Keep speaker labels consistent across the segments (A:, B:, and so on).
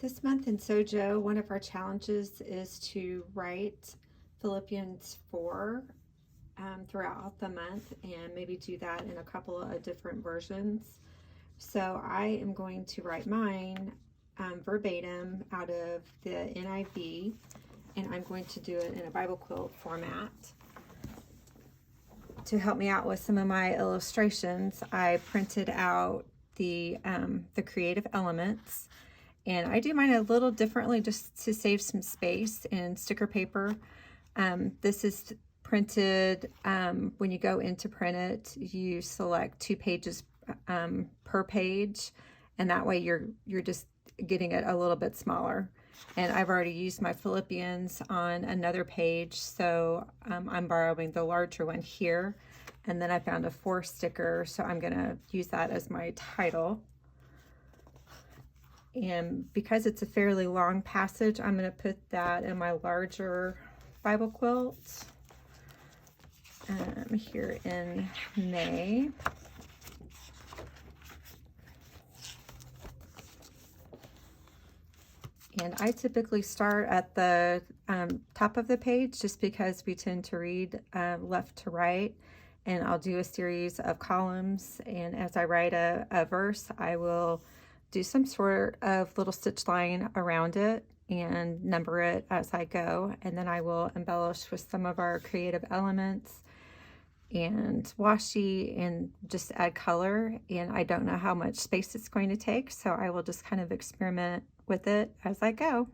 A: This month in Sojo, one of our challenges is to write Philippians 4 throughout the month and maybe do that in a couple of different versions. So I am going to write mine verbatim out of the NIV, and I'm going to do it in a Bible quilt format. To help me out with some of my illustrations, I printed out the creative elements. And I do mine a little differently just to save some space in sticker paper. This is printed, when you go in to print it, you select 2 pages per page, and that way you're just getting it a little bit smaller. And I've already used my Philippians on another page, so I'm borrowing the larger one here. And then I found a 4 sticker, so I'm gonna use that as my title. And because it's a fairly long passage, I'm going to put that in my larger Bible quilt here in May. And I typically start at the top of the page just because we tend to read left to right. And I'll do a series of columns, and as I write a verse, I will do some sort of little stitch line around it and number it as I go. And then I will embellish with some of our creative elements and washi and just add color. And I don't know how much space it's going to take, so I will just kind of experiment with it as I go.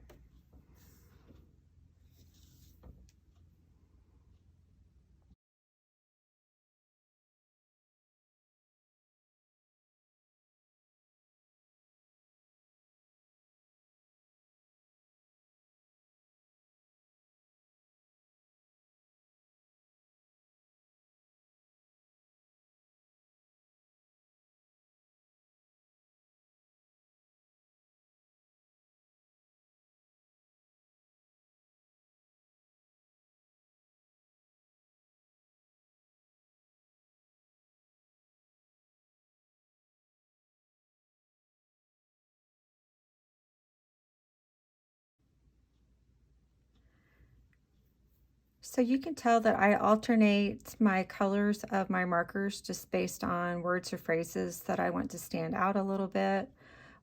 A: So you can tell that I alternate my colors of my markers just based on words or phrases that I want to stand out a little bit.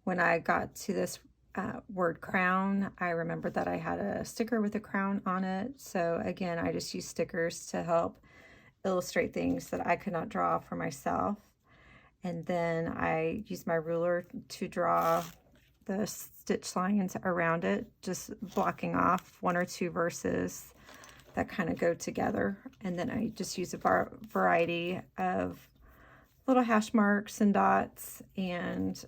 A: When I got to this word crown, I remembered that I had a sticker with a crown on it. So again, I just use stickers to help illustrate things that I could not draw for myself. And then I use my ruler to draw the stitch lines around it, just blocking off 1 or 2 verses that kind of go together. And then I just use a variety of little hash marks and dots, and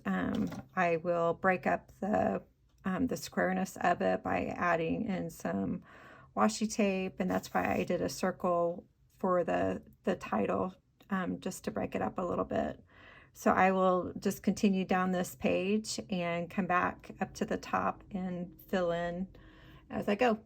A: I will break up the squareness of it by adding in some washi tape, and that's why I did a circle for the title, just to break it up a little bit. So I will just continue down this page and come back up to the top and fill in as I go.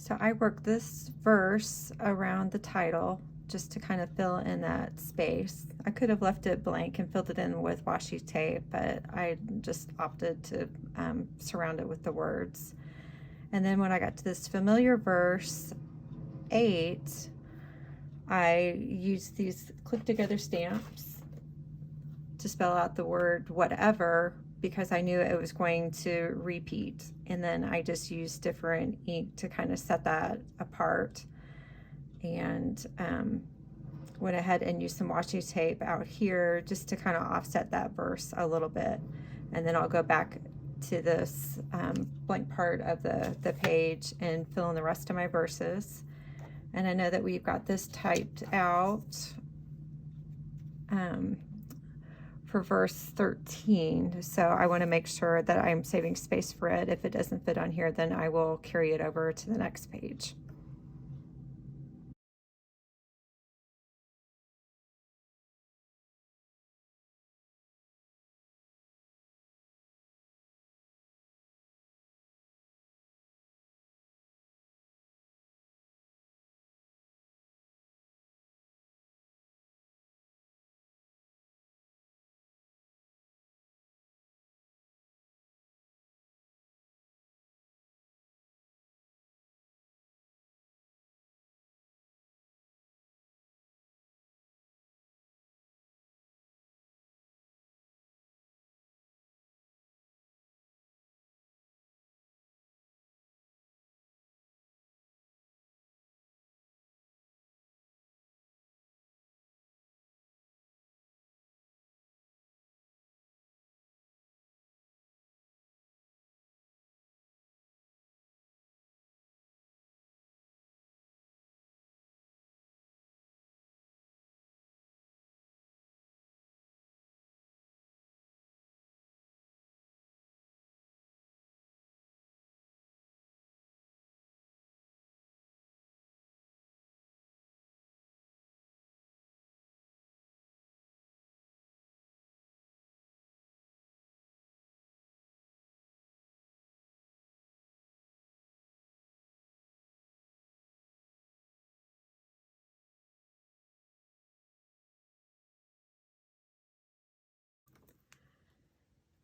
A: So I worked this verse around the title just to kind of fill in that space. I could have left it blank and filled it in with washi tape, but I just opted to surround it with the words. And then when I got to this familiar verse 8, I used these click together stamps to spell out the word whatever, because I knew it was going to repeat. And then I just used different ink to kind of set that apart, and went ahead and used some washi tape out here just to kind of offset that verse a little bit. And then I'll go back to this blank part of the page and fill in the rest of my verses. And I know that we've got this typed out for verse 13, so I want to make sure that I'm saving space for it. If it doesn't fit on here, then I will carry it over to the next page.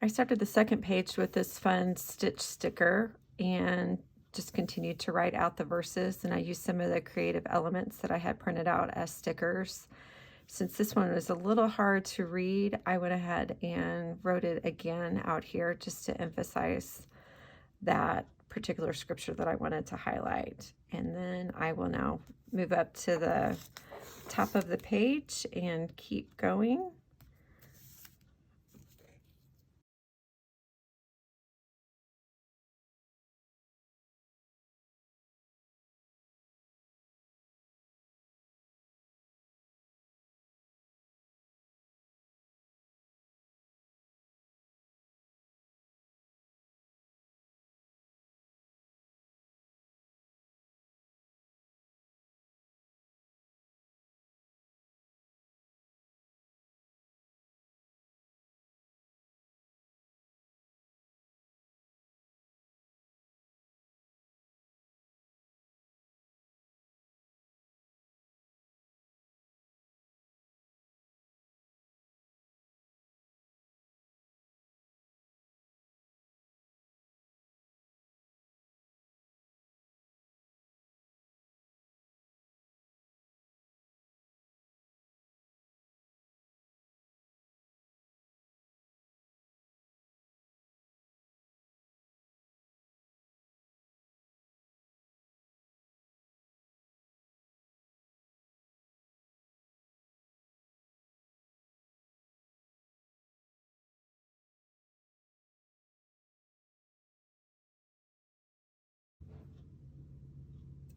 A: I started the second page with this fun stitch sticker and just continued to write out the verses, and I used some of the creative elements that I had printed out as stickers. Since this one was a little hard to read, I went ahead and wrote it again out here just to emphasize that particular scripture that I wanted to highlight. And then I will now move up to the top of the page and keep going.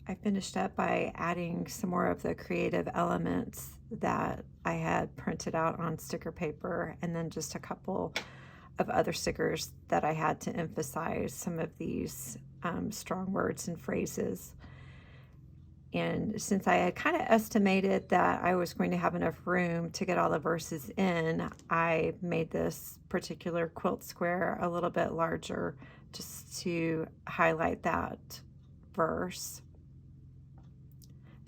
A: I finished up by adding some more of the creative elements that I had printed out on sticker paper, and then just a couple of other stickers that I had to emphasize some of these strong words and phrases. And since I had kind of estimated that I was going to have enough room to get all the verses in, I made this particular quilt square a little bit larger just to highlight that verse.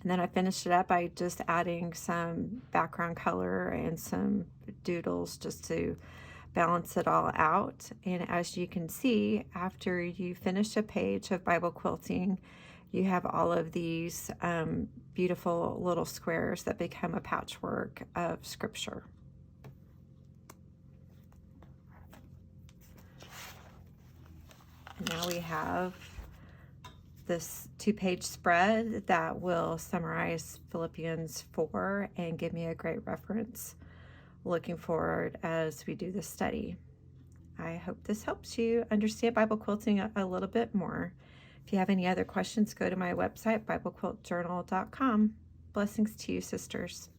A: And then I finished it up by just adding some background color and some doodles just to balance it all out. And as you can see, after you finish a page of Bible quilting, you have all of these beautiful little squares that become a patchwork of scripture. And now we have this 2-page spread that will summarize Philippians 4 and give me a great reference looking forward as we do this study. I hope this helps you understand Bible quilting a little bit more. If you have any other questions, go to my website, BibleQuiltJournal.com. Blessings to you, sisters.